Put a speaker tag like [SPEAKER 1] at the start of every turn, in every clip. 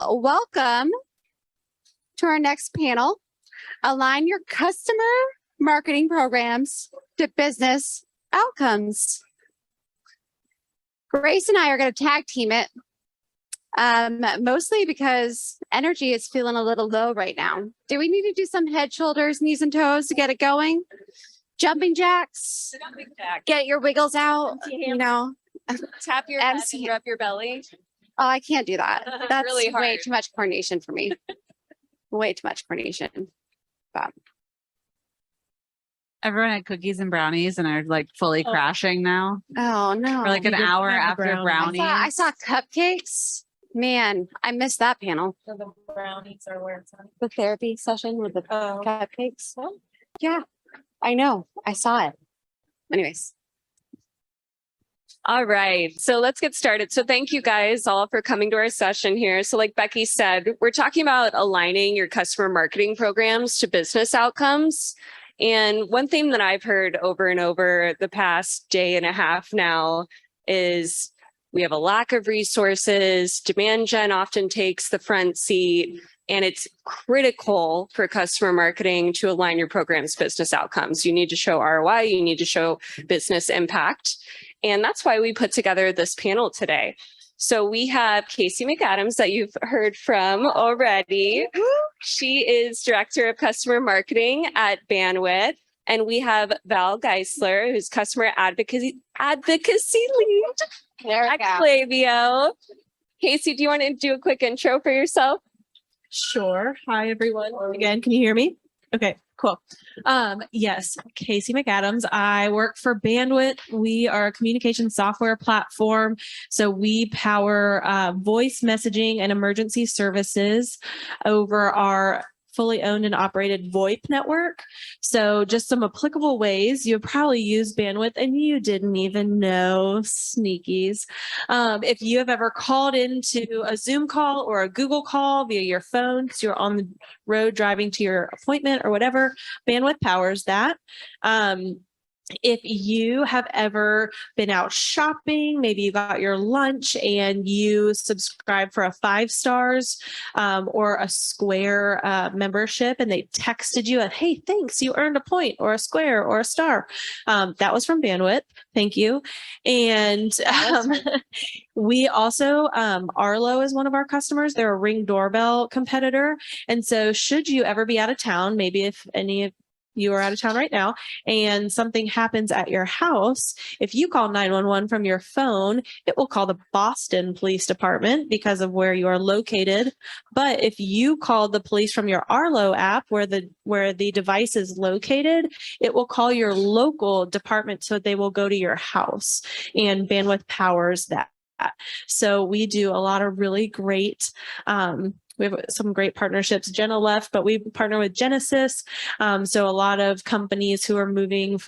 [SPEAKER 1] welcome to our next panel. Align your customer marketing programs to business outcomes. Grace and I are going to tag team it, mostly because energy is feeling a little low right now. Do we need to do some head, shoulders, knees, and toes to get it going? Jumping jacks. Get your wiggles out. You know,
[SPEAKER 2] Tap your head and rub your belly.
[SPEAKER 1] Oh, I can't do that. That's
[SPEAKER 2] really hard.
[SPEAKER 1] Way too much coordination for me. Way too much coordination. But
[SPEAKER 3] everyone had cookies and brownies and are like fully crashing now.
[SPEAKER 1] Oh no.
[SPEAKER 3] For like an hour after brownies.
[SPEAKER 1] I saw cupcakes. Man, I missed that panel.
[SPEAKER 2] So the brownies are where it's on.
[SPEAKER 1] The therapy session with the cupcakes. Yeah, I know. I saw it. Anyways.
[SPEAKER 2] All right, so let's get started. So thank you guys all for coming to our session here. So like Becky said, we're talking about aligning your customer marketing programs to business outcomes. And one thing that I've heard over and over the past day and a half now is we have a lack of resources. Demand gen often takes the front seat, and it's critical for customer marketing to align your program's business outcomes. You need to show ROI, you need to show business impact. And that's why we put together this panel today. So we have Casey McAdams that you've heard from already. She is Director of Customer Marketing at Bandwidth. And we have Val Geisler, who's Customer Advocacy Lead at Klaviyo. Casey, do you want to do a quick intro for yourself?
[SPEAKER 4] Sure. Hi, everyone. Again, can you hear me? Okay, cool. Yes, Casey McAdams. I work for Bandwidth. We are a communication software platform. So we power voice messaging and emergency services over our fully owned and operated VoIP network. So just some applicable ways. You probably use Bandwidth and you didn't even know, sneakies. If you have ever called into a Zoom call or a Google call via your phone, because you're on the road driving to your appointment or whatever, Bandwidth powers that. If you have ever been out shopping, maybe you got your lunch and you subscribe for a 5 stars or a Square membership, and they texted you, hey, thanks, you earned a point or a Square or a star. That was from Bandwidth. Thank you. And we also, Arlo is one of our customers. They're a Ring doorbell competitor. And so should you ever be out of town, maybe if any of you are out of town right now and something happens at your house, if you call 911 from your phone, it will call the Boston Police Department because of where you are located. But if you call the police from your Arlo app where the device is located, it will call your local department so they will go to your house, and Bandwidth powers that. So we do a lot of really great we have some great partnerships. Jenna left, but we partner with Genesis. So a lot of companies who are moving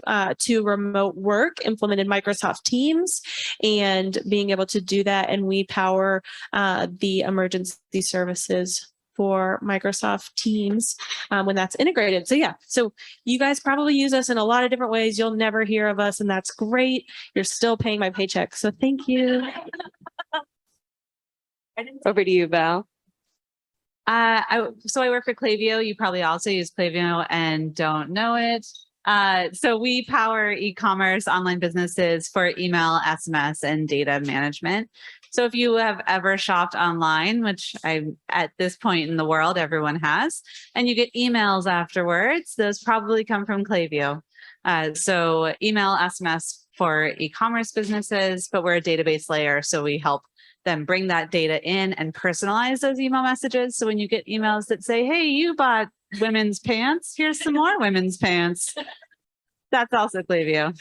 [SPEAKER 4] to remote work implemented Microsoft Teams and being able to do that. And we power the emergency services for Microsoft Teams when that's integrated. So yeah, so you guys probably use us in a lot of different ways. You'll never hear of us, and that's great. You're still paying my paycheck. So thank you.
[SPEAKER 2] Over to you, Val.
[SPEAKER 3] So I work for Klaviyo. You probably also use Klaviyo and don't know it. So we power e-commerce online businesses for email, SMS, and data management. So if you have ever shopped online, which at this point in the world, everyone has, and you get emails afterwards, those probably come from Klaviyo. So email, SMS for e-commerce businesses, but we're a database layer. So we help them bring that data in and personalize those email messages. So when you get emails that say, hey, you bought women's pants, here's some more women's pants. That's also Klaviyo.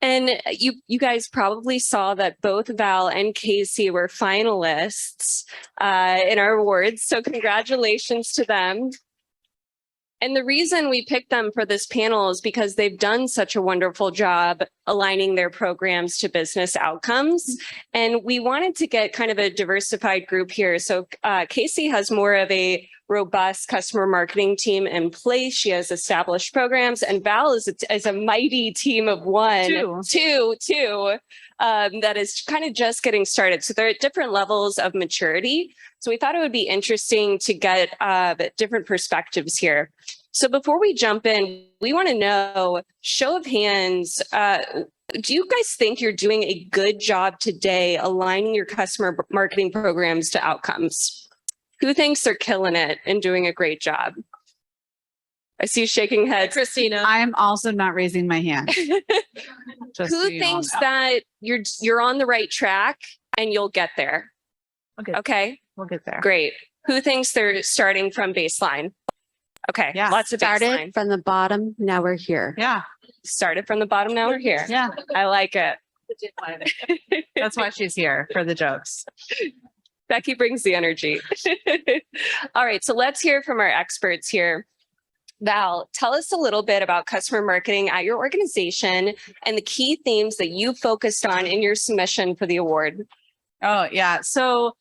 [SPEAKER 2] And you guys probably saw that both Val and Casey were finalists in our awards. So congratulations to them. And the reason we picked them for this panel is because they've done such a wonderful job aligning their programs to business outcomes. And we wanted to get kind of a diversified group here. So Casey has more of a robust customer marketing team in place. She has established programs, and Val is a mighty team of two, that is kind of just getting started. So they're at different levels of maturity. So we thought it would be interesting to get different perspectives here. So before we jump in, we want to know, show of hands, do you guys think you're doing a good job today aligning your customer marketing programs to outcomes? Who thinks they're killing it and doing a great job? I see you shaking heads.
[SPEAKER 4] Christina.
[SPEAKER 3] I'm also not raising my hand. Just so
[SPEAKER 2] Who
[SPEAKER 3] you all
[SPEAKER 2] thinks
[SPEAKER 3] know.
[SPEAKER 2] that you're on the right track and you'll get there? Okay,
[SPEAKER 3] We'll get there.
[SPEAKER 2] great. Who thinks they're starting from baseline? Okay,
[SPEAKER 3] Yeah.
[SPEAKER 2] lots of
[SPEAKER 1] Started
[SPEAKER 2] baseline.
[SPEAKER 1] from the bottom. Now we're here.
[SPEAKER 3] Yeah.
[SPEAKER 2] Started from the bottom, now we're here.
[SPEAKER 3] Yeah.
[SPEAKER 2] I like it.
[SPEAKER 3] That's why she's here, for the jokes.
[SPEAKER 2] Becky brings the energy. All right, so let's hear from our experts here. Val, tell us a little bit about customer marketing at your organization and the key themes that you focused on in your submission for the award.
[SPEAKER 3] Oh, yeah. So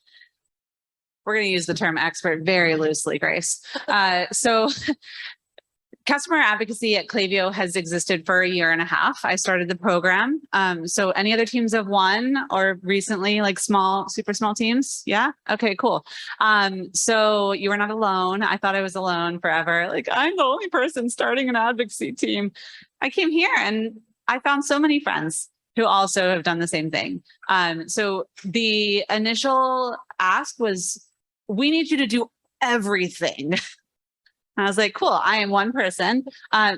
[SPEAKER 3] we're going to use the term expert very loosely, Grace. So customer advocacy at Klaviyo has existed for 1.5 years. I started the program. So any other teams have won or recently, like super small teams? Yeah. Okay, cool. So you were not alone. I thought I was alone forever. Like, I'm the only person starting an advocacy team. I came here and I found so many friends who also have done the same thing. So the initial ask was, we need you to do everything. I was like, cool, I am one person.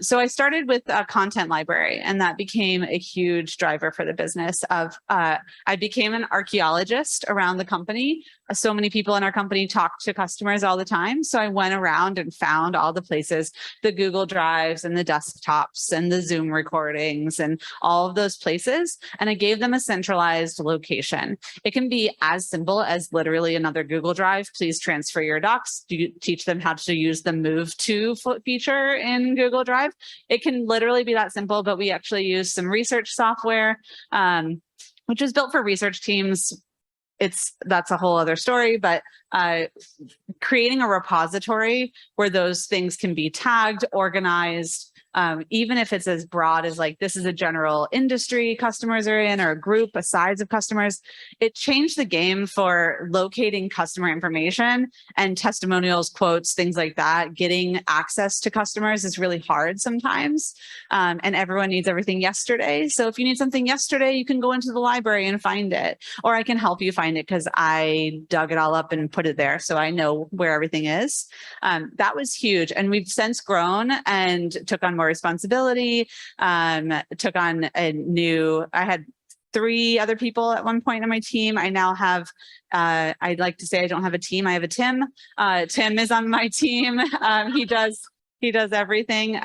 [SPEAKER 3] So I started with a content library, and that became a huge driver for the business of, I became an archaeologist around the company. So many people in our company talk to customers all the time. So I went around and found all the places, the Google Drives and the desktops and the Zoom recordings and all of those places. And I gave them a centralized location. It can be as simple as literally another Google Drive. Please transfer your docs. Do you teach them how to use the Move To feature in Google Drive? It can literally be that simple, but we actually use some research software, which is built for research teams. That's a whole other story, but creating a repository where those things can be tagged, organized, even if it's as broad as like, this is a general industry customers are in, or a group, a size of customers, it changed the game for locating customer information and testimonials, quotes, things like that. Getting access to customers is really hard sometimes. And everyone needs everything yesterday. So if you need something yesterday, you can go into the library and find it, or I can help you find it because I dug it all up and put it there. So I know where everything is. That was huge. And we've since grown and took on more responsibility, took on I had 3 other people at one point on my team. I now have, I'd like to say I don't have a team, I have a Tim. Tim is on my team. He does everything.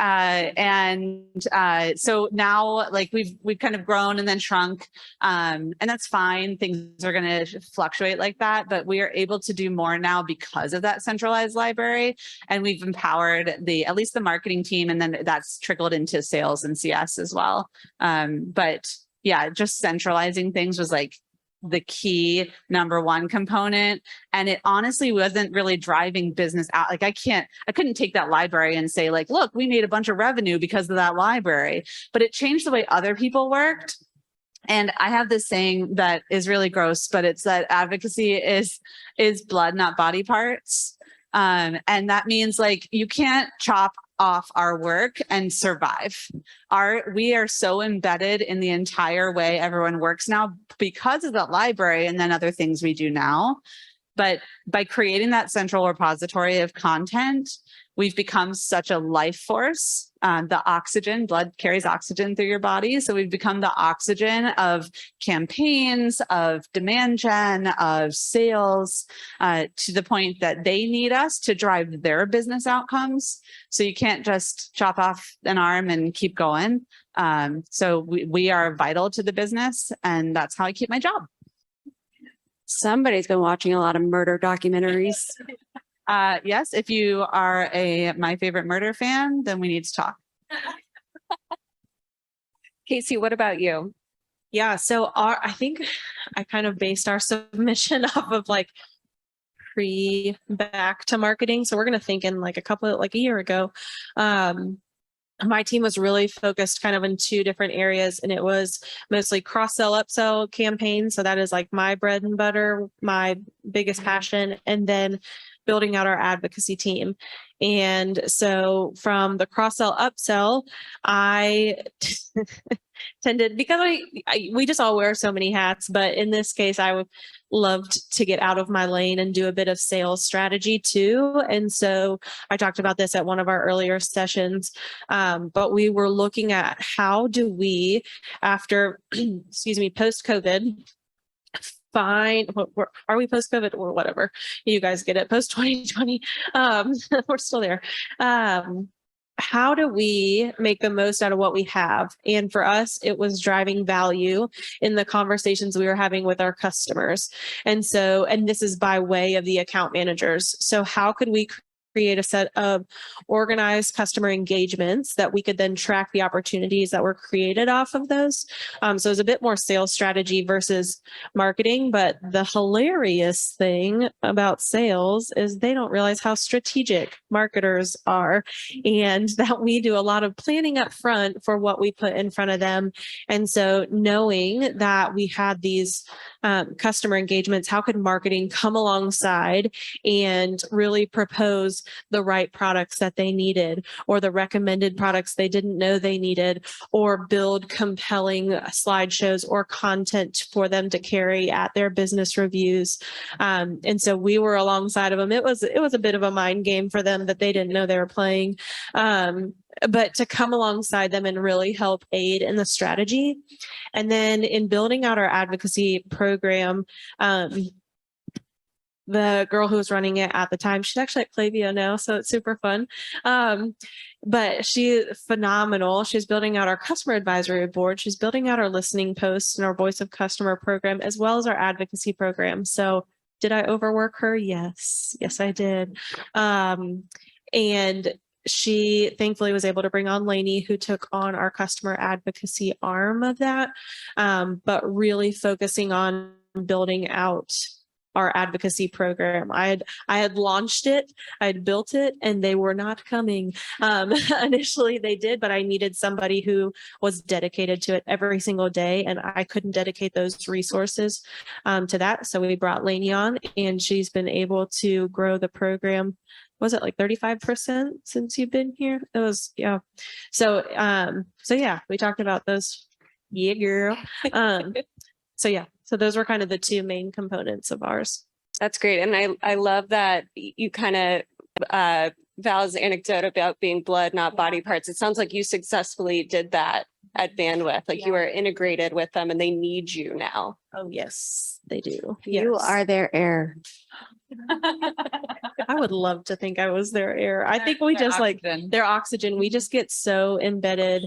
[SPEAKER 3] So now like we've kind of grown and then shrunk. And that's fine. Things are going to fluctuate like that, but we are able to do more now because of that centralized library. And we've empowered at least the marketing team. And then that's trickled into sales and CS as well. But yeah, just centralizing things was like the key #1 component. And it honestly wasn't really driving business out. Like I couldn't take that library and say like, look, we made a bunch of revenue because of that library, but it changed the way other people worked. And I have this saying that is really gross, but it's that advocacy is blood, not body parts. And that means like, you can't chop off our work and survive. We are so embedded in the entire way everyone works now because of that library and then other things we do now. But by creating that central repository of content, we've become such a life force. The oxygen, blood carries oxygen through your body. So we've become the oxygen of campaigns, of demand gen, of sales, to the point that they need us to drive their business outcomes. So you can't just chop off an arm and keep going. So we are vital to the business, and that's how I keep my job.
[SPEAKER 1] Somebody's been watching a lot of murder documentaries.
[SPEAKER 3] Yes, if you are My Favorite Murder fan, then we need to talk.
[SPEAKER 2] Casey, what about you?
[SPEAKER 4] Yeah, so I think I kind of based our submission off of like back to marketing. So we're going to think in like a year ago. My team was really focused kind of in two different areas, and it was mostly cross-sell, upsell campaigns. So that is like my bread and butter, my biggest passion, and then building out our advocacy team. And so from the cross-sell, upsell, I tended, because we just all wear so many hats, but in this case, I loved to get out of my lane and do a bit of sales strategy too. And so I talked about this at one of our earlier sessions, but we were looking at how do we, after, excuse me, post-COVID, are we post-COVID or whatever? You guys get it, post-2020. We're still there. How do we make the most out of what we have? And for us, it was driving value in the conversations we were having with our customers. And this is by way of the account managers. So how could we create a set of organized customer engagements that we could then track the opportunities that were created off of those? So it's a bit more sales strategy versus marketing. But the hilarious thing about sales is they don't realize how strategic marketers are, and that we do a lot of planning up front for what we put in front of them. And so knowing that we had these customer engagements, how could marketing come alongside and really propose the right products that they needed, or the recommended products they didn't know they needed, or build compelling slideshows or content for them to carry at their business reviews. And so we were alongside of them. It was a bit of a mind game for them that they didn't know they were playing. But to come alongside them and really help aid in the strategy. And then in building out our advocacy program, the girl who was running it at the time, she's actually at Clavio now, so it's super fun. But she's phenomenal. She's building out our customer advisory board. She's building out our listening posts and our voice of customer program, as well as our advocacy program. So did I overwork her? Yes, I did. And she thankfully was able to bring on Lainey, who took on our customer advocacy arm of that, but really focusing on building out our advocacy program. I had launched it, I had built it, and they were not coming. Initially they did, but I needed somebody who was dedicated to it every single day, and I couldn't dedicate those resources to that. So we brought Lainey on, and she's been able to grow the program. Was it like 35% since you've been here? It was, yeah. So yeah, we talked about those. Yeah, girl. So those were kind of the two main components of ours.
[SPEAKER 2] That's great. And I love that you kind of, Val's anecdote about being blood, not body parts. It sounds like you successfully did that at Bandwidth. Like you are integrated with them and they need you now.
[SPEAKER 4] Oh, yes, they do.
[SPEAKER 1] You
[SPEAKER 4] Yes.
[SPEAKER 1] are their heir.
[SPEAKER 4] I would love to think I was their air. I think we just like their oxygen. We just get so embedded.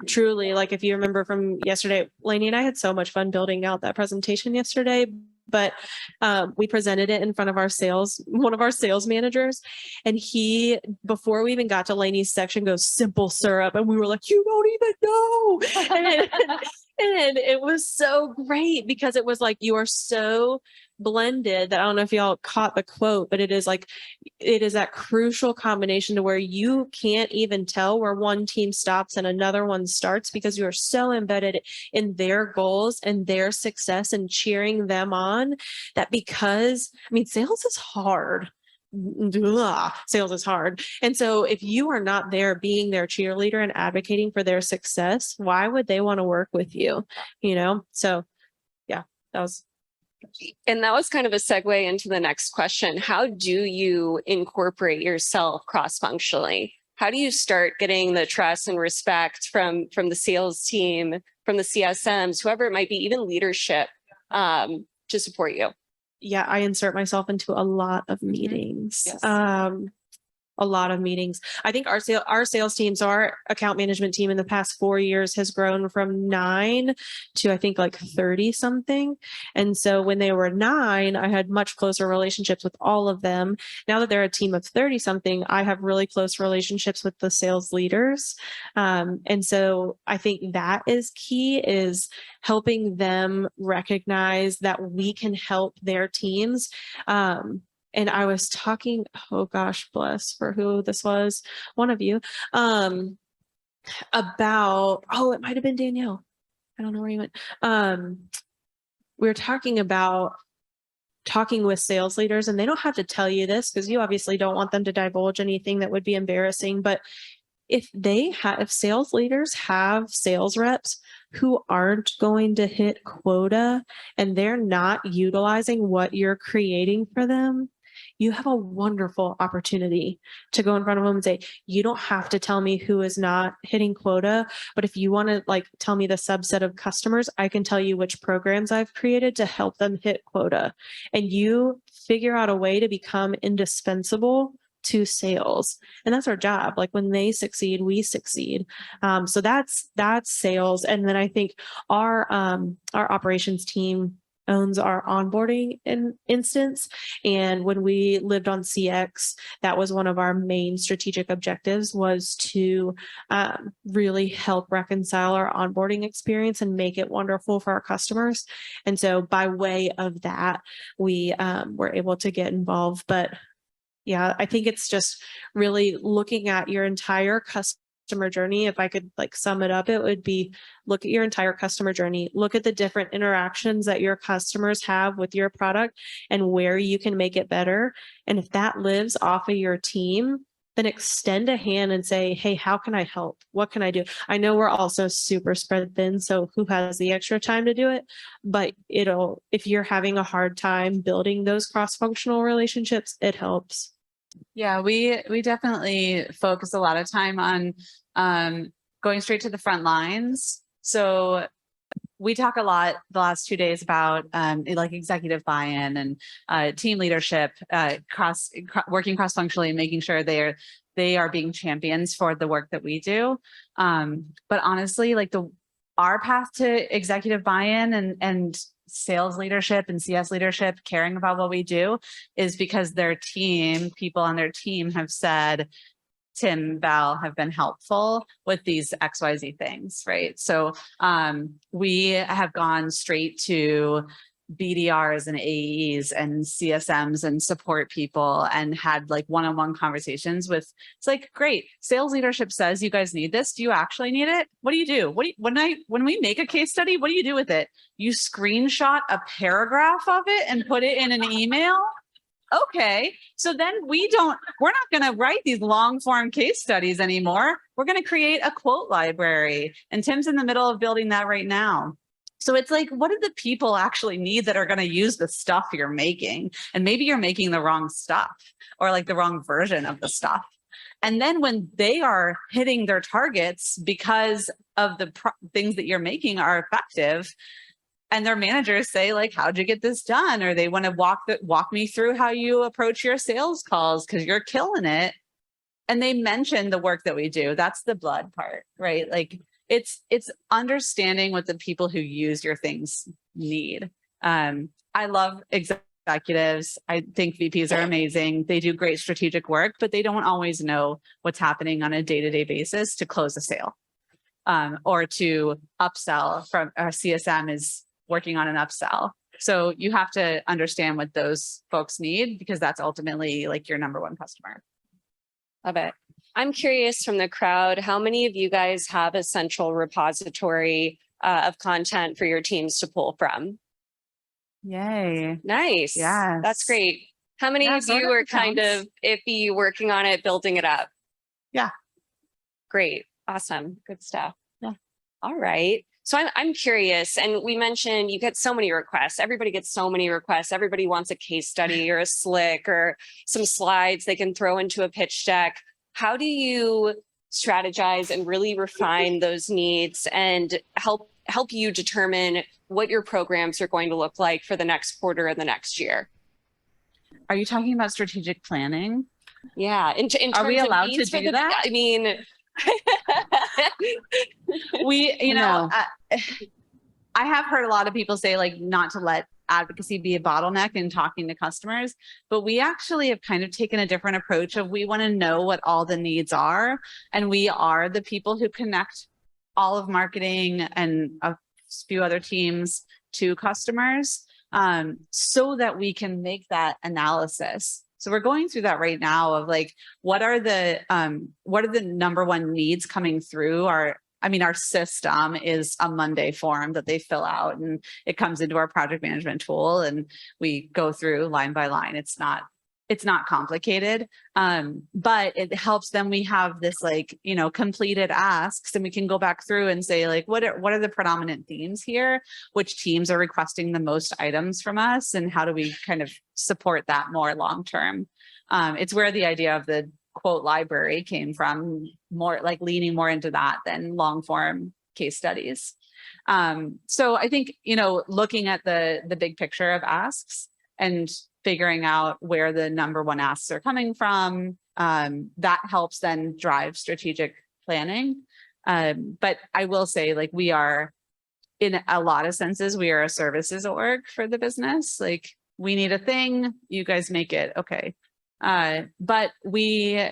[SPEAKER 4] Truly, like if you remember from yesterday, Lainey and I had so much fun building out that presentation yesterday, but we presented it in front of one of our sales managers, and he, before we even got to Lainey's section, goes simple syrup. And we were like, you don't even know. And it was so great because it was like, you are so blended that I don't know if y'all caught the quote, but it is that crucial combination to where you can't even tell where one team stops and another one starts, because you are so embedded in their goals and their success and cheering them on, that because, I mean, sales is hard. Sales is hard. And so if you are not there being their cheerleader and advocating for their success, why would they want to work with you? So yeah, that was
[SPEAKER 2] kind of a segue into the next question. How do you incorporate yourself cross-functionally? How do you start getting the trust and respect from the sales team, from the CSMs, whoever it might be, even leadership, to support you?
[SPEAKER 4] Yeah, I insert myself into a lot of meetings.
[SPEAKER 2] Yes.
[SPEAKER 4] a lot of meetings. I think our sales team, so our account management team in the past 4 years has grown from 9 to I think like 30 something. And so when they were 9, I had much closer relationships with all of them. Now that they're a team of 30 something, I have really close relationships with the sales leaders. And so I think that is key, is helping them recognize that we can help their teams. And I was talking, oh gosh, bless for who this was, one of you, about, oh, it might have been Danielle. I don't know where you went. We were talking about talking with sales leaders, and they don't have to tell you this because you obviously don't want them to divulge anything that would be embarrassing. But if sales leaders have sales reps who aren't going to hit quota and they're not utilizing what you're creating for them, you have a wonderful opportunity to go in front of them and say, you don't have to tell me who is not hitting quota, but if you want to like tell me the subset of customers, I can tell you which programs I've created to help them hit quota. And you figure out a way to become indispensable to sales. And that's our job. Like when they succeed, we succeed. So that's sales. And then I think our operations team owns our onboarding instance. And when we lived on CX, that was one of our main strategic objectives, was to really help reconcile our onboarding experience and make it wonderful for our customers. And so by way of that, we were able to get involved. But yeah, I think it's just really looking at your entire customer journey. If I could like sum it up, it would be look at your entire customer journey, look at the different interactions that your customers have with your product and where you can make it better. And if that lives off of your team, then extend a hand and say, hey, how can I help? What can I do? I know we're also super spread thin, so who has the extra time to do it? But if you're having a hard time building those cross-functional relationships, it helps.
[SPEAKER 3] Yeah, we definitely focus a lot of time on going straight to the front lines. So we talk a lot the last 2 days about like executive buy-in and team leadership, working cross-functionally, making sure they are being champions for the work that we do. But honestly, like our path to executive buy-in and sales leadership and CS leadership caring about what we do is because people on their team have said, Tim, Val have been helpful with these XYZ things, right? So we have gone straight to BDRs and AEs and CSMs and support people and had like one-on-one conversations with, it's like, great, sales leadership says you guys need this. Do you actually need it? What do you do? When we make a case study, what do you do with it? You screenshot a paragraph of it and put it in an email? Okay, so then we're not going to write these long form case studies anymore. We're going to create a quote library, and Tim's in the middle of building that right now. So it's like, what do the people actually need that are going to use the stuff you're making? And maybe you're making the wrong stuff or like the wrong version of the stuff. And then when they are hitting their targets because of the things that you're making are effective, and their managers say like, how'd you get this done? Or they want to walk me through how you approach your sales calls because you're killing it. And they mention the work that we do. That's the blood part, right? Like it's understanding what the people who use your things need. I love executives. I think VPs are amazing. They do great strategic work, but they don't always know what's happening on a day-to-day basis to close a sale or to upsell. From our CSM is working on an upsell. So you have to understand what those folks need because that's ultimately like your number one customer.
[SPEAKER 2] Love it. I'm curious from the crowd, how many of you guys have a central repository of content for your teams to pull from?
[SPEAKER 3] Yay.
[SPEAKER 2] Nice.
[SPEAKER 3] Yes.
[SPEAKER 2] That's great. How many of you are kind of iffy working on it, building it up?
[SPEAKER 3] Yeah.
[SPEAKER 2] Great. Awesome. Good stuff.
[SPEAKER 3] Yeah.
[SPEAKER 2] All right. So I'm curious, and we mentioned you get so many requests. Everybody gets so many requests. Everybody wants a case study or a slick or some slides they can throw into a pitch deck. How do you strategize and really refine those needs and help you determine what your programs are going to look like for the next quarter and the next year?
[SPEAKER 3] Are you talking about strategic planning?
[SPEAKER 2] Yeah. In
[SPEAKER 3] Are we
[SPEAKER 2] terms of
[SPEAKER 3] allowed to
[SPEAKER 2] needs for
[SPEAKER 3] do
[SPEAKER 2] the-
[SPEAKER 3] that?
[SPEAKER 2] I mean,
[SPEAKER 3] We, you know,
[SPEAKER 1] No.
[SPEAKER 3] I have heard a lot of people say like not to let advocacy be a bottleneck in talking to customers, but we actually have kind of taken a different approach of we want to know what all the needs are. And we are the people who connect all of marketing and a few other teams to customers, so that we can make that analysis. So we're going through that right now of like, what are the number one needs coming through our system is a Monday form that they fill out and it comes into our project management tool and we go through line by line. It's not complicated. But it helps them. We have this like, completed asks and we can go back through and say like, what are the predominant themes here? Which teams are requesting the most items from us? And how do we kind of support that more long-term? It's where the idea of the quote library came from, more like leaning more into that than long form case studies. So I think, looking at the big picture of asks and figuring out where the number one asks are coming from, that helps then drive strategic planning. But I will say, like, we are, in a lot of senses, we are a services org for the business. Like, we need a thing, you guys make it. Okay. But we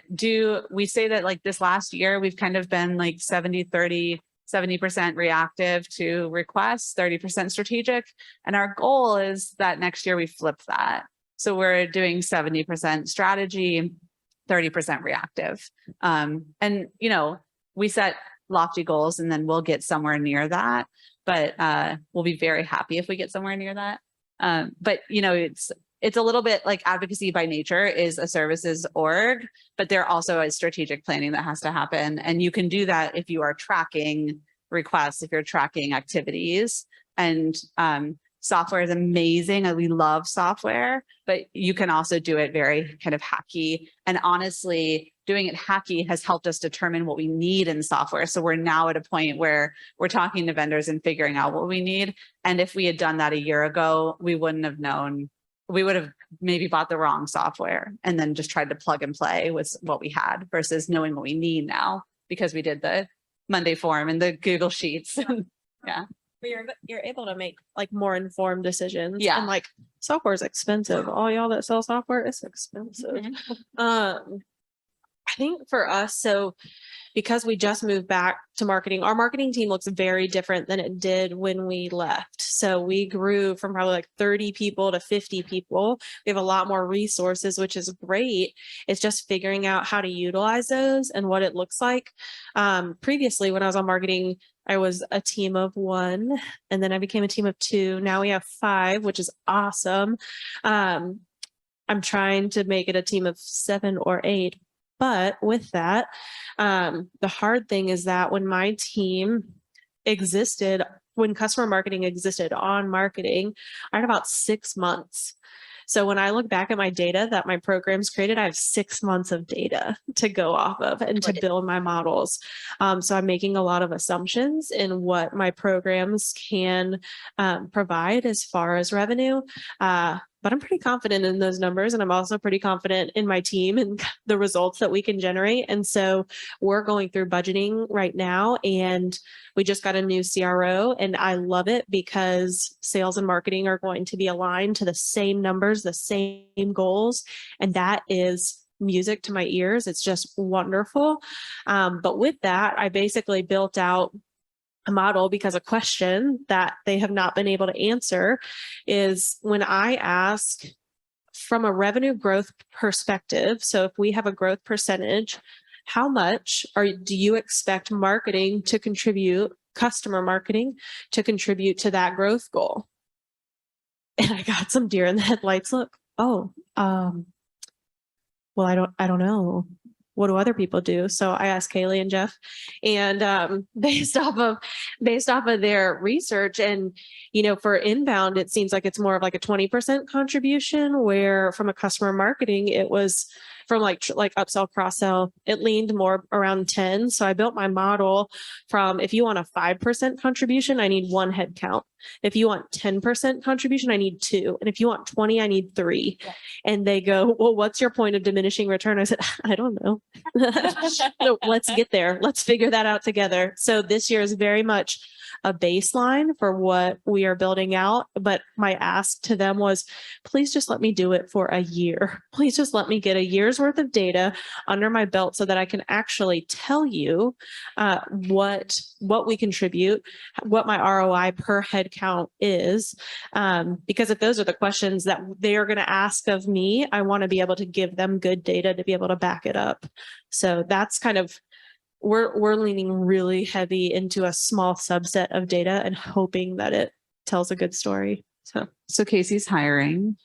[SPEAKER 3] say that like this last year, we've kind of been like 70-30, 70% reactive to requests, 30% strategic. And our goal is that next year we flip that. So we're doing 70% strategy, 30% reactive. And, we set lofty goals and then we'll get somewhere near that. But we'll be very happy if we get somewhere near that. But, it's a little bit like advocacy by nature is a services org, but there also is strategic planning that has to happen. And you can do that if you are tracking requests, if you're tracking activities. And software is amazing. We love software, but you can also do it very kind of hacky. And honestly, doing it hacky has helped us determine what we need in software. So we're now at a point where we're talking to vendors and figuring out what we need. And if we had done that a year ago, we wouldn't have known. We would have maybe bought the wrong software and then just tried to plug and play with what we had versus knowing what we need now because we did the Monday form and the Google Sheets. Yeah.
[SPEAKER 4] But you're able to make like more informed decisions.
[SPEAKER 3] Yeah.
[SPEAKER 4] And like software is expensive. All y'all that sell software, it's expensive.
[SPEAKER 3] Mm-hmm.
[SPEAKER 4] I think for us, so because we just moved back to marketing, our marketing team looks very different than it did when we left. So we grew from probably like 30 people to 50 people. We have a lot more resources, which is great. It's just figuring out how to utilize those and what it looks like. Previously, when I was on marketing, I was a team of 1, and then I became a team of 2. Now we have 5, which is awesome. I'm trying to make it a team of 7 or 8. But with that, the hard thing is that when my team existed, when customer marketing existed on marketing, I had about 6 months. So when I look back at my data that my programs created, I have 6 months of data to go off of and to build my models. So I'm making a lot of assumptions in what my programs can provide as far as revenue. But I'm pretty confident in those numbers. And I'm also pretty confident in my team and the results that we can generate. And so we're going through budgeting right now. And we just got a new CRO. And I love it because sales and marketing are going to be aligned to the same numbers, the same goals. And that is music to my ears. It's just wonderful. But with that, I basically built out a model because a question that they have not been able to answer is when I ask from a revenue growth perspective. So if we have a growth percentage, how much do you expect marketing to contribute, customer marketing to contribute to that growth goal? And I got some deer in the headlights look. Oh, well, I don't know. What do other people do? So I asked Kaylee and Jeff, and based off of their research, and for inbound, it seems like it's more of like a 20% contribution, where from a customer marketing, it was from like upsell, cross sell, it leaned more around 10. So I built my model from, if you want a 5% contribution, I need 1 head count. If you want 10% contribution, I need 2. And if you want 20, I need 3. Yeah. And they go, well, what's your point of diminishing return? I said, I don't know. No, let's get there. Let's figure that out together. So this year is very much a baseline for what we are building out. But my ask to them was, please just let me do it for a year. Please just let me get a year's worth of data under my belt so that I can actually tell you what we contribute, what my ROI per head count is. Because if those are the questions that they are going to ask of me, I want to be able to give them good data to be able to back it up. So that's kind of, we're leaning really heavy into a small subset of data and hoping that it tells a good story.
[SPEAKER 3] So Casey's hiring.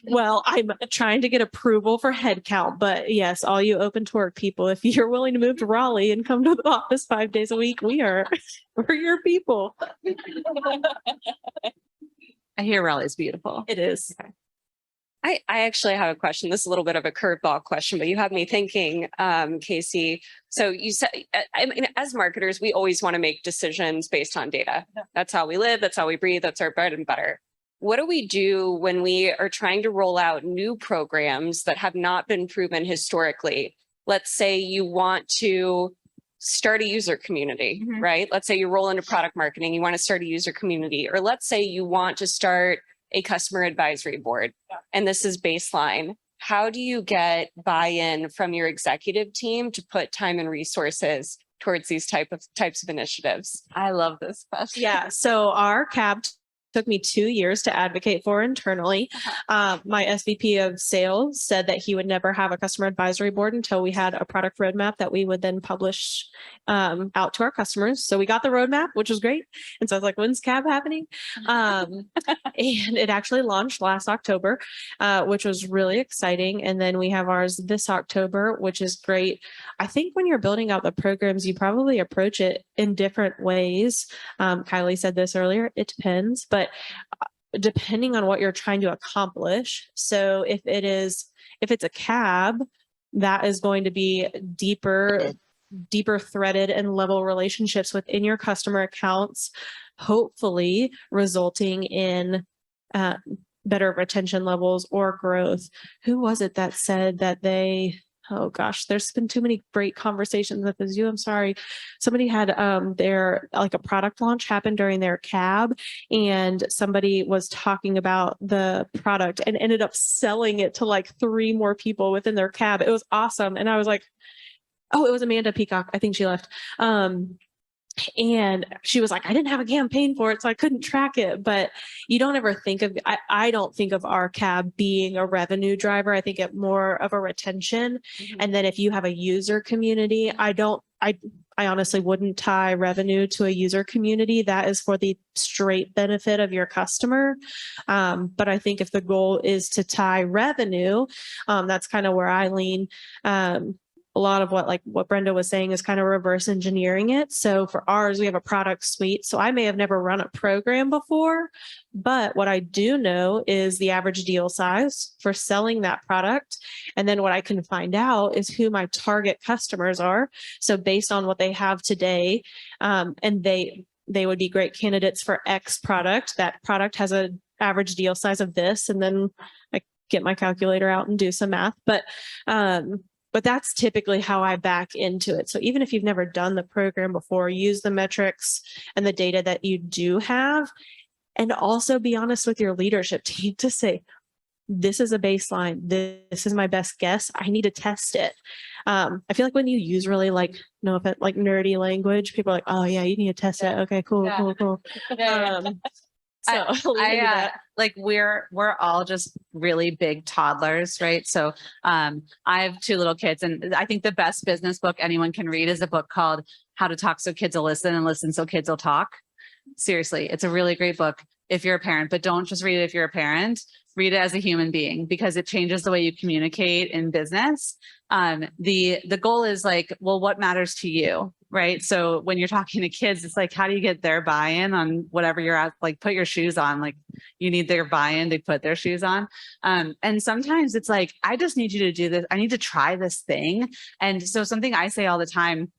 [SPEAKER 4] Well, I'm trying to get approval for headcount, but yes, all you open to work people, if you're willing to move to Raleigh and come to the office 5 days a week, we're your people.
[SPEAKER 3] I hear Raleigh's beautiful.
[SPEAKER 4] It is.
[SPEAKER 3] Okay.
[SPEAKER 2] I actually have a question. This is a little bit of a curveball question, but you have me thinking, Casey. So you said, I mean, as marketers, we always want to make decisions based on data. That's how we live. That's how we breathe. That's our bread and butter. What do we do when we are trying to roll out new programs that have not been proven historically? Let's say you want to start a user community, right? Let's say you roll into product marketing, you want to start a user community, or let's say you want to start a customer advisory board, and this is baseline. How do you get buy-in from your executive team to put time and resources towards these types of initiatives?
[SPEAKER 3] I love this question.
[SPEAKER 4] Yeah. So our CAB took me 2 years to advocate for internally. My SVP of sales said that he would never have a customer advisory board until we had a product roadmap that we would then publish out to our customers. So we got the roadmap, which was great. And so I was like, when's CAB happening? And it actually launched last October, which was really exciting. And then we have ours this October, which is great. I think when you're building out the programs, you probably approach it in different ways. Kylie said this earlier, it depends, but depending on what you're trying to accomplish. So if it's a CAB, that is going to be deeper threaded and level relationships within your customer accounts, hopefully resulting in better retention levels or growth. Who was it that said that oh gosh, there's been too many great conversations with this. I'm sorry. Somebody had their like a product launch happened during their CAB, and somebody was talking about the product and ended up selling it to like 3 more people within their CAB. It was awesome. And I was like, oh, it was Amanda Peacock. I think she left. And she was like, I didn't have a campaign for it, so I couldn't track it. But you don't ever think of, I don't think of our CAB being a revenue driver. I think it more of a retention. And then if you have a user community, I honestly wouldn't tie revenue to a user community. That is for the straight benefit of your customer. But I think if the goal is to tie revenue, that's kind of where I lean. A lot of what Brenda was saying is kind of reverse engineering it. So for ours, we have a product suite. So I may have never run a program before, but what I do know is the average deal size for selling that product. And then what I can find out is who my target customers are. So based on what they have today, and they would be great candidates for X product. That product has an average deal size of this, and then I get my calculator out and do some math. But that's typically how I back into it. So even if you've never done the program before, use the metrics and the data that you do have, and also be honest with your leadership team to say, this is a baseline. This is my best guess. I need to test it. I feel like when you use really nerdy language, people are like, oh yeah, you need to test it. Okay, cool. So
[SPEAKER 3] we're all just really big toddlers, right? So I have 2 little kids, and I think the best business book anyone can read is a book called How to Talk So Kids Will Listen and Listen So Kids Will Talk. Seriously, it's a really great book if you're a parent, but don't just read it if you're a parent. Read it as a human being, because it changes the way you communicate in business. The goal is like, well, what matters to you, right? So when you're talking to kids, it's like, how do you get their buy-in on whatever you're at? Like, put your shoes on. Like, you need their buy-in to put their shoes on. And sometimes it's like, I just need you to do this. I need to try this thing. And so something I say all the time,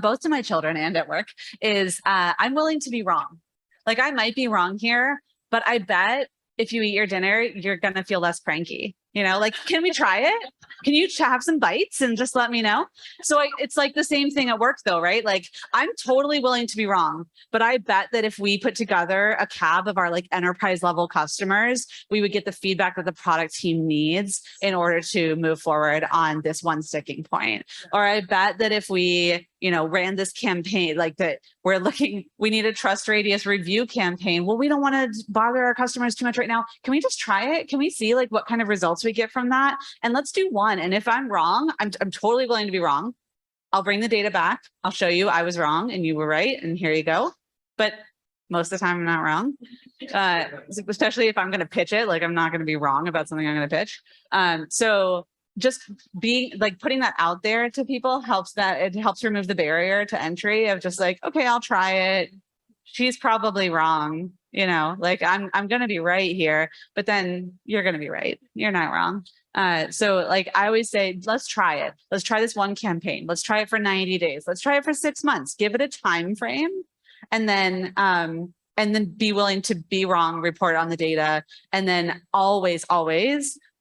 [SPEAKER 3] both to my children and at work, is I'm willing to be wrong. Like, I might be wrong here, but I bet if you eat your dinner, you're going to feel less cranky. You know, like, can we try it? Can you have some bites and just let me know? So it's like the same thing at work though, right? Like, I'm totally willing to be wrong, but I bet that if we put together a cab of our like enterprise level customers, we would get the feedback that the product team needs in order to move forward on this one sticking point. Or I bet that if we, you know, ran this campaign like that, we need a trust radius review campaign. Well, we don't want to bother our customers too much right now. Can we just try it? Can we see like what kind of results we get from that? And let's do one. And if I'm wrong, I'm totally willing to be wrong. I'll bring the data back. I'll show you I was wrong and you were right. And here you go. But most of the time I'm not wrong. Especially if I'm going to pitch it, like I'm not going to be wrong about something I'm going to pitch. So just being like putting that out there to people it helps remove the barrier to entry of just like, okay, I'll try it. She's probably wrong. You know, like I'm going to be right here, but then you're going to be right. You're not wrong. So like I always say, let's try it. Let's try this one campaign. Let's try it for 90 days. Let's try it for 6 months. Give it a time frame, and then be willing to be wrong, report on the data, and then always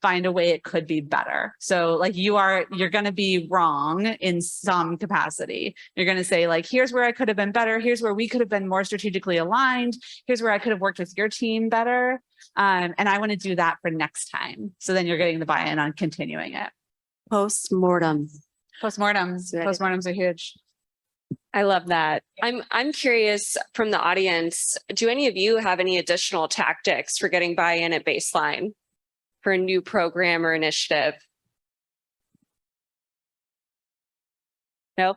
[SPEAKER 3] find a way it could be better. So like you're going to be wrong in some capacity. You're going to say like, here's where I could have been better. Here's where we could have been more strategically aligned. Here's where I could have worked with your team better. And I want to do that for next time. So then you're getting the buy-in on continuing it.
[SPEAKER 1] Postmortem.
[SPEAKER 3] Postmortems are huge.
[SPEAKER 2] I love that. I'm curious from the audience, do any of you have any additional tactics for getting buy-in at baseline for a new program or initiative? Nope.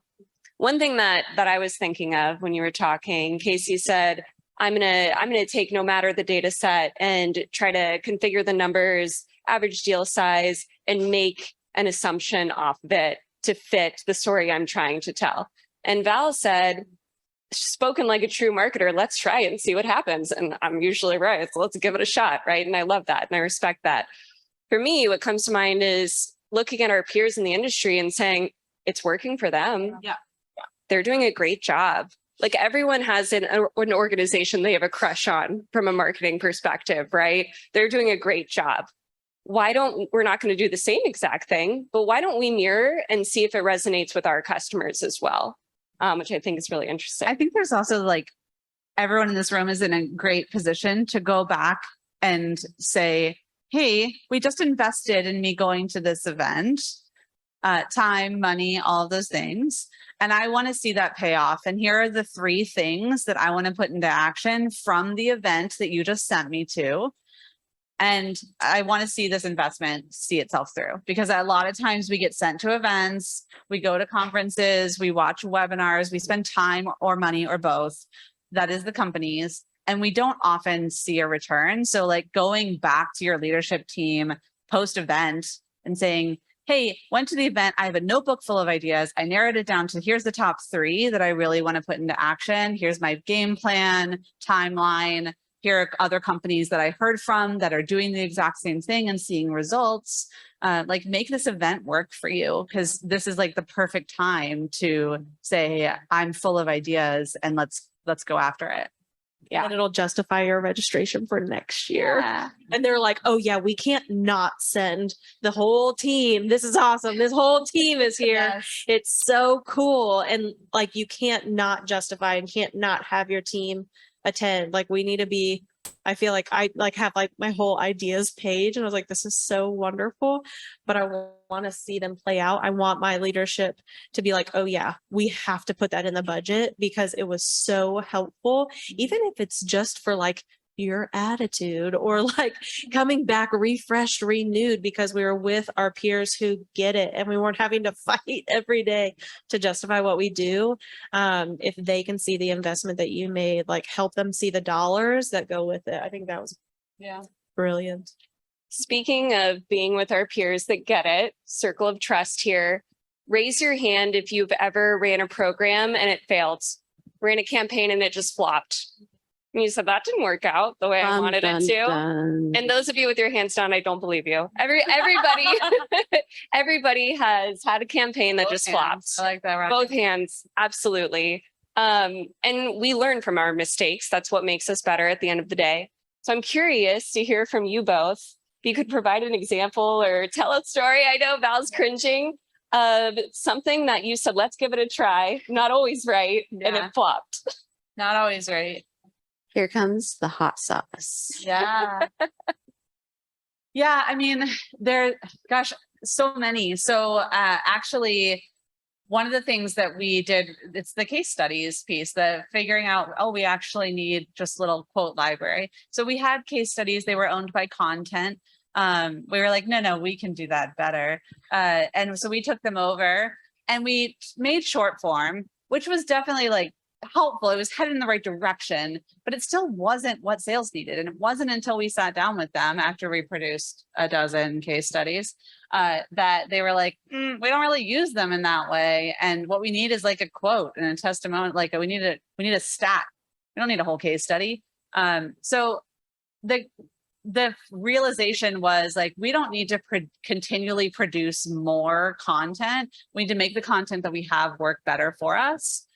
[SPEAKER 2] One thing that I was thinking of when you were talking, Casey said, I'm gonna take no matter the data set and try to configure the numbers, average deal size, and make an assumption off of it to fit the story I'm trying to tell. And Val said, spoken like a true marketer, let's try it and see what happens. And I'm usually right. So let's give it a shot, right? And I love that. And I respect that. For me, what comes to mind is looking at our peers in the industry and saying, it's working for them.
[SPEAKER 3] Yeah.
[SPEAKER 2] They're doing a great job. Like everyone has an organization they have a crush on from a marketing perspective, right? They're doing a great job. We're not going to do the same exact thing, but why don't we mirror and see if it resonates with our customers as well? Which I think is really interesting.
[SPEAKER 3] I think there's also like everyone in this room is in a great position to go back and say, hey, we just invested in me going to this event, time, money, all of those things. And I want to see that pay off. And here are the 3 things that I want to put into action from the event that you just sent me to. And I want to see this investment see itself through, because a lot of times we get sent to events, we go to conferences, we watch webinars, we spend time or money or both. That is the companies. And we don't often see a return. So like going back to your leadership team post event and saying, hey, went to the event. I have a notebook full of ideas. I narrowed it down to here's the top 3 that I really want to put into action. Here's my game plan, timeline. Here are other companies that I heard from that are doing the exact same thing and seeing results. Like make this event work for you, because this is like the perfect time to say, I'm full of ideas and let's go after it.
[SPEAKER 2] Yeah.
[SPEAKER 4] And it'll justify your registration for next year.
[SPEAKER 3] Yeah.
[SPEAKER 4] And they're like, oh yeah, we can't not send the whole team. This is awesome. This whole team is here.
[SPEAKER 3] Yes.
[SPEAKER 4] It's so cool. And like, you can't not justify and can't not have your team attend. Like we need to be, I feel like I like have like my whole ideas page and I was like, this is so wonderful, but I want to see them play out. I want my leadership to be like, oh yeah, we have to put that in the budget because it was so helpful. Even if it's just for like your attitude or like coming back refreshed, renewed, because we were with our peers who get it and we weren't having to fight every day to justify what we do. If they can see the investment that you made, like help them see the dollars that go with it. I think that was brilliant.
[SPEAKER 2] Speaking of being with our peers that get it, circle of trust here. Raise your hand if you've ever ran a program and it failed. Ran a campaign and it just flopped. And you said, that didn't work out the way I wanted it to. And those of you with your hands down, I don't believe you. Everybody, everybody has had a campaign that just flopped.
[SPEAKER 3] I like that. Rocky.
[SPEAKER 2] Both hands, absolutely. And we learn from our mistakes. That's what makes us better at the end of the day. So I'm curious to hear from you both. If you could provide an example or tell a story. I know Val's cringing of something that you said, let's give it a try. Not always right. And it flopped.
[SPEAKER 3] Not always right.
[SPEAKER 1] Here comes the hot sauce.
[SPEAKER 3] Yeah. Yeah. I mean, gosh, so many. So actually, one of the things that we did, it's the case studies piece, the figuring out, oh, we actually need just little quote library. So we had case studies, they were owned by content. We were like, no, we can do that better. And so we took them over and we made short form, which was definitely like helpful. It was headed in the right direction, but it still wasn't what sales needed. And it wasn't until we sat down with them after we produced a dozen case studies that they were like, we don't really use them in that way. And what we need is like a quote and a testimonial. Like we need a stat. We don't need a whole case study. So the realization was like, we don't need to continually produce more content. We need to make the content that we have work better for us.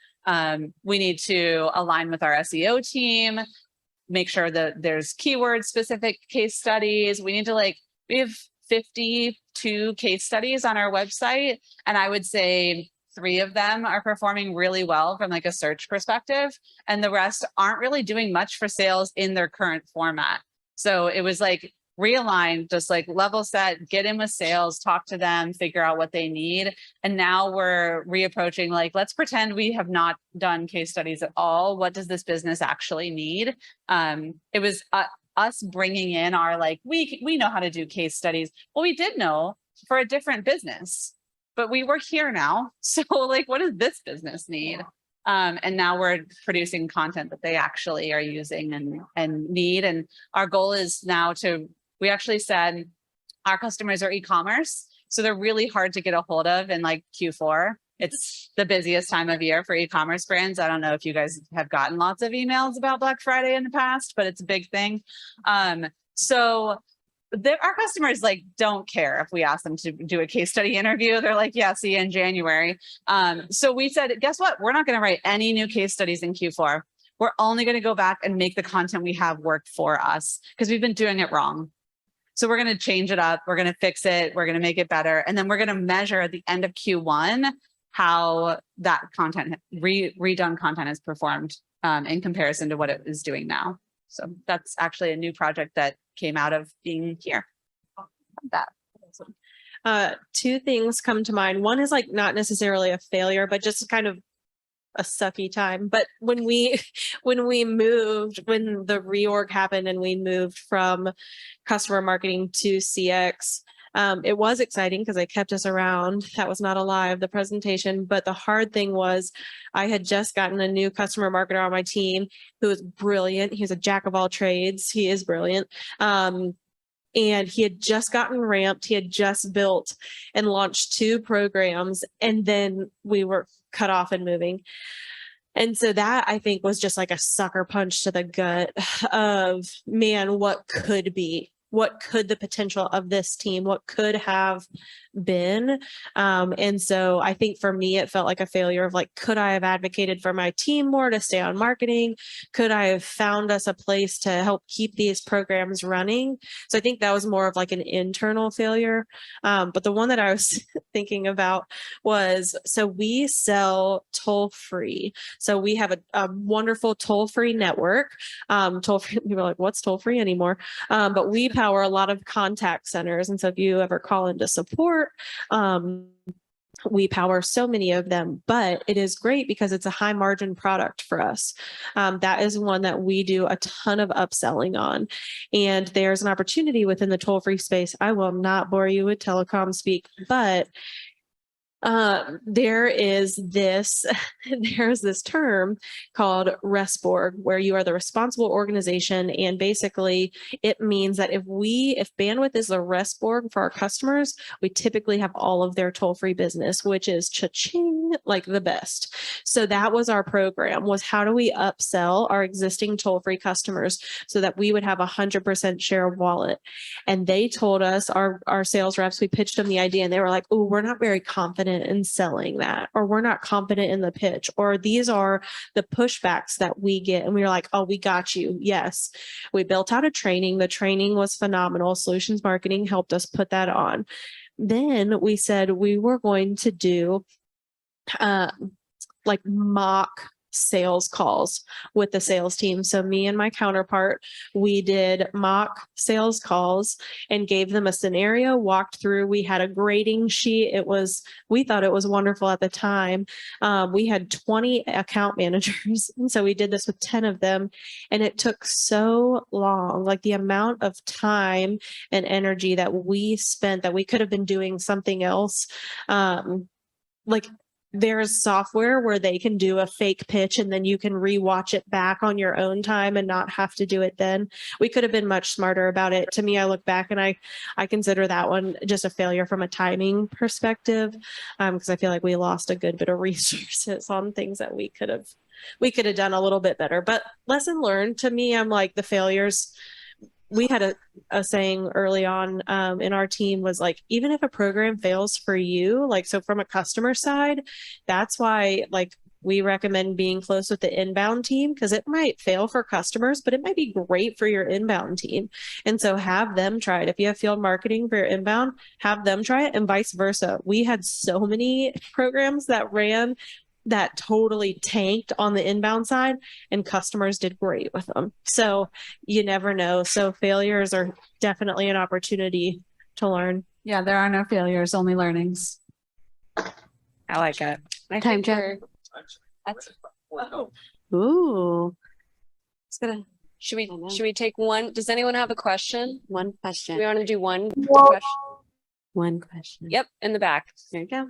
[SPEAKER 3] We need to align with our SEO team, make sure that there's keyword specific case studies. We need to we have 52 case studies on our website. And I would say 3 of them are performing really well from like a search perspective. And the rest aren't really doing much for sales in their current format. So it was like realign, just like level set, get in with sales, talk to them, figure out what they need. And now we're reapproaching, like, let's pretend we have not done case studies at all. What does this business actually need? It was us bringing in our, like, we know how to do case studies. Well, we did know for a different business, but we work here now. So like, what does this business need? And now we're producing content that they actually are using and need. And our goal is now we actually said our customers are e-commerce. So they're really hard to get a hold of in like Q4. It's the busiest time of year for e-commerce brands. I don't know if you guys have gotten lots of emails about Black Friday in the past, but it's a big thing. So our customers like don't care if we ask them to do a case study interview. They're like, yeah, see you in January. So we said, guess what? We're not going to write any new case studies in Q4. We're only going to go back and make the content we have work for us because we've been doing it wrong. So we're going to change it up. We're going to fix it. We're going to make it better. And then we're going to measure at the end of Q1 how that content, redone content has performed in comparison to what it is doing now. So that's actually a new project that came out of being here.
[SPEAKER 4] That. 2 things come to mind. One is like not necessarily a failure, but just kind of a sucky time. But when the reorg happened and we moved from customer marketing to CX, it was exciting because they kept us around. That was not a lie of the presentation. But the hard thing was I had just gotten a new customer marketer on my team who was brilliant. He was a jack of all trades. He is brilliant. And he had just gotten ramped. He had just built and launched 2 programs. And then we were cut off and moving. And so that I think was just like a sucker punch to the gut of, man, what could be? What could the potential of this team, what could have been? And so I think for me, it felt like a failure of like, could I have advocated for my team more to stay on marketing? Could I have found us a place to help keep these programs running? So I think that was more of like an internal failure. But the one that I was thinking about was, so we sell toll free. So we have a wonderful toll free network. Toll free, people are like, what's toll free anymore? But we power a lot of contact centers. And so if you ever call into support, we power so many of them, but it is great because it's a high margin product for us. That is one that we do a ton of upselling on. And there's an opportunity within the toll-free space. I will not bore you with telecom speak, but There's this term called RESPORG, where you are the responsible organization. And basically it means that if bandwidth is a RESPORG for our customers, we typically have all of their toll-free business, which is cha-ching, like the best. So that was our program, was how do we upsell our existing toll-free customers so that we would have 100% share of wallet. And they told us, our sales reps, we pitched them the idea and they were like, oh, we're not very confident in selling that, or we're not confident in the pitch, or these are the pushbacks that we get. And we were like, oh, we got you. Yes. We built out a training. The training was phenomenal. Solutions marketing helped us put that on. Then we said we were going to do like mock sales calls with the sales team. So me and my counterpart, we did mock sales calls and gave them a scenario, walked through. We had a grading sheet. We thought it was wonderful at the time. We had 20 account managers. And so we did this with 10 of them. And it took so long, like the amount of time and energy that we spent that we could have been doing something else. Like there's software where they can do a fake pitch and then you can rewatch it back on your own time and not have to do it then. We could have been much smarter about it. To me, I look back and I consider that one just a failure from a timing perspective, because I feel like we lost a good bit of resources on things that we could have done a little bit better. But lesson learned, to me, I'm like, the failures. We had a saying early on in our team was like, even if a program fails for you, like, so from a customer side, that's why like we recommend being close with the inbound team, because it might fail for customers, but it might be great for your inbound team. And so have them try it. If you have field marketing for your inbound, have them try it, and vice versa. We had so many programs that ran that totally tanked on the inbound side, and customers did great with them. So you never know. So failures are definitely an opportunity to learn.
[SPEAKER 3] Yeah, there are no failures, only learnings.
[SPEAKER 2] I like it.
[SPEAKER 1] Time check.
[SPEAKER 3] Ooh.
[SPEAKER 2] It's gonna. Should we take one? Does anyone have a question?
[SPEAKER 1] One
[SPEAKER 2] Do
[SPEAKER 1] question.
[SPEAKER 2] we want to do one question?
[SPEAKER 1] One question.
[SPEAKER 2] Yep, in the back.
[SPEAKER 1] There you go.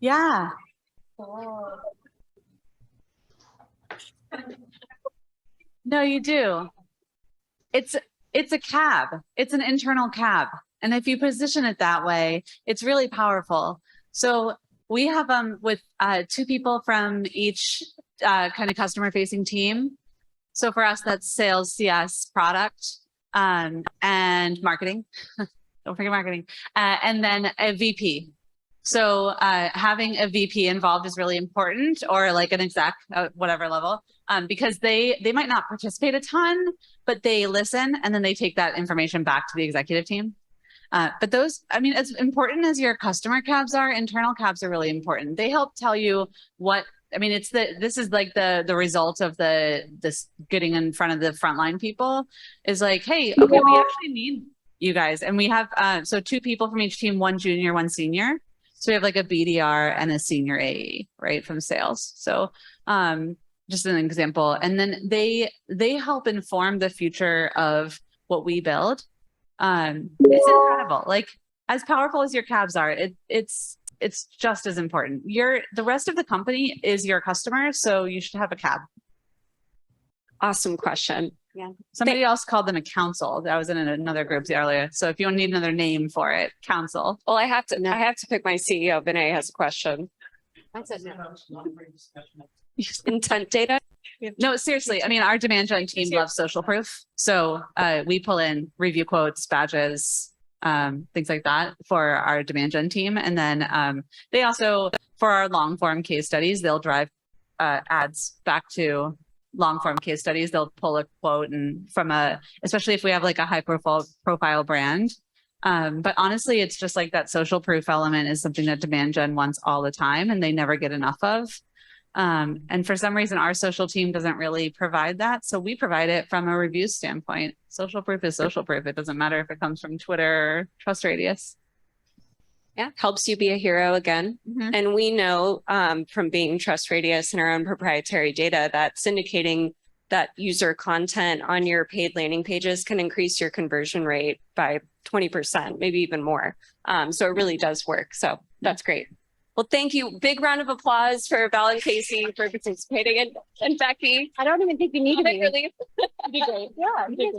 [SPEAKER 3] Yeah. No, you do. It's a cab. It's an internal cab. And if you position it that way, it's really powerful. So we have with 2 people from each kind of customer facing team. So for us, that's sales, CS, product, and marketing. Don't forget marketing. And then a VP. So having a VP involved is really important, or like an exec, whatever level, because they might not participate a ton, but they listen and then they take that information back to the executive team. But those, I mean, as important as your customer cabs are, internal cabs are really important. They help tell you what, I mean, this is like the result of this getting in front of the frontline people is like, hey, okay, we actually need you guys. And we have, so 2 people from each team, 1 junior, 1 senior. So we have like a BDR and a senior AE, right, from sales. So just an example. And then they help inform the future of what we build. It's incredible. Like, as powerful as your cabs are, it's just as important. The rest of the company is your customer, so you should have a cab.
[SPEAKER 2] Awesome question.
[SPEAKER 1] Yeah.
[SPEAKER 3] Somebody else called them a council. I was in another group earlier. So if you need another name for it, council.
[SPEAKER 2] Well, I have to pick my CEO. Vinay has a question.
[SPEAKER 1] I said no.
[SPEAKER 2] Intent data.
[SPEAKER 3] No, seriously. I mean, our demand gen team loves social proof. So we pull in review quotes, badges, things like that for our demand gen team. And then they also, for our long form case studies, they'll drive ads back to long form case studies. They'll pull a quote and especially if we have like a high profile brand. But honestly, it's just like that social proof element is something that demand gen wants all the time and they never get enough of. And for some reason, our social team doesn't really provide that. So we provide it from a review standpoint. Social proof is social proof. It doesn't matter if it comes from Twitter or Trust Radius.
[SPEAKER 2] Yeah, helps you be a hero again.
[SPEAKER 3] Mhm.
[SPEAKER 2] And we know from being Trust Radius and our own proprietary data that syndicating that user content on your paid landing pages can increase your conversion rate by 20%, maybe even more. So it really does work. So that's great. Well, thank you. Big round of applause for Val and Casey for participating and Becky.
[SPEAKER 1] I don't even think you need to be.
[SPEAKER 2] Really, you did great. Yeah, you did great.